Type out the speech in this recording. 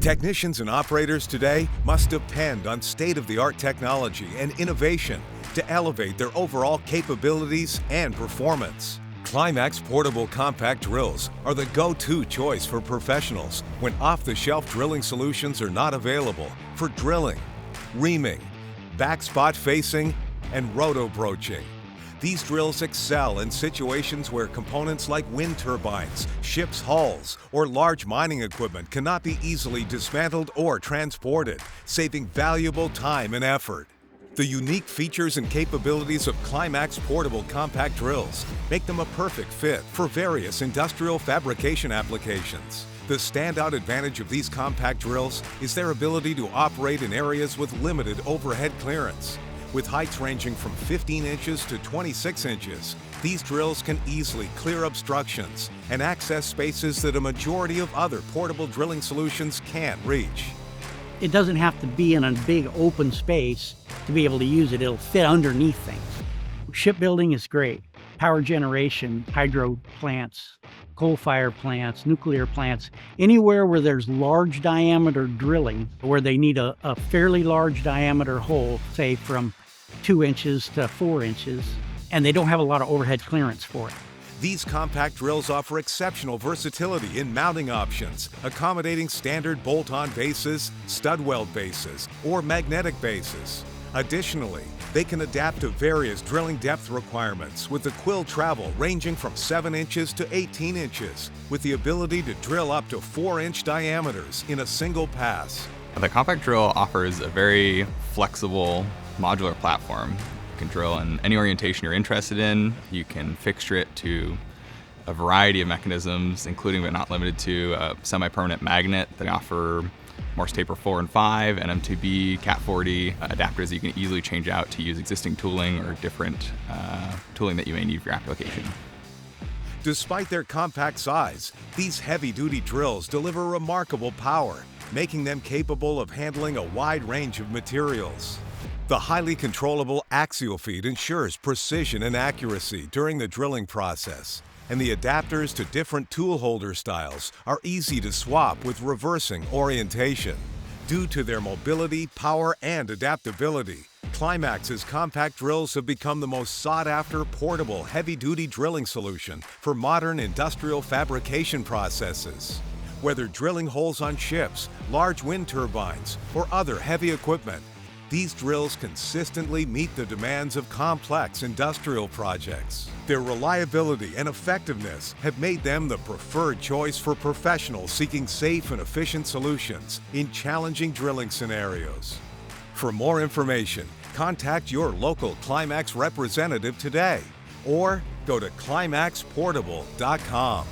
Technicians and operators today must depend on state-of-the-art technology and innovation to elevate their overall capabilities and performance. CLIMAX Portable Compact Drills are the go-to choice for professionals when off-the-shelf drilling solutions are not available for drilling, reaming, backspot facing, and roto-broaching. These drills excel in situations where components like wind turbines, ships' hulls, or large mining equipment cannot be easily dismantled or transported, saving valuable time and effort. The unique features and capabilities of CLIMAX Portable Compact Drills make them a perfect fit for various industrial fabrication applications. The standout advantage of these compact drills is their ability to operate in areas with limited overhead clearance. With heights ranging from 15 inches to 26 inches, these drills can easily clear obstructions and access spaces that a majority of other portable drilling solutions can't reach. It doesn't have to be in a big open space to be able to use it. It'll fit underneath things. Shipbuilding is great. Power generation, hydro plants, coal-fired plants, nuclear plants, anywhere where there's large diameter drilling, where they need a fairly large diameter hole, say from 2 inches to 4 inches, and they don't have a lot of overhead clearance for it. These compact drills offer exceptional versatility in mounting options, accommodating standard bolt-on bases, stud weld bases, or magnetic bases. Additionally, they can adapt to various drilling depth requirements with the quill travel ranging from 7 inches to 18 inches, with the ability to drill up to 4-inch diameters in a single pass. The compact drill offers a very flexible, modular platform. You can drill in any orientation you're interested in. You can fixture it to a variety of mechanisms, including but not limited to a semi-permanent magnet. They offer Morse taper 4 and 5, NM2B, Cat 40 adapters that you can easily change out to use existing tooling or different tooling that you may need for your application. Despite their compact size, these heavy-duty drills deliver remarkable power, making them capable of handling a wide range of materials. The highly controllable axial feed ensures precision and accuracy during the drilling process, and the adapters to different tool holder styles are easy to swap with reversing orientation. Due to their mobility, power, and adaptability, CLIMAX's compact drills have become the most sought-after portable heavy-duty drilling solution for modern industrial fabrication processes. Whether drilling holes on ships, large wind turbines, or other heavy equipment, these drills consistently meet the demands of complex industrial projects. Their reliability and effectiveness have made them the preferred choice for professionals seeking safe and efficient solutions in challenging drilling scenarios. For more information, contact your local CLIMAX representative today or go to climaxportable.com.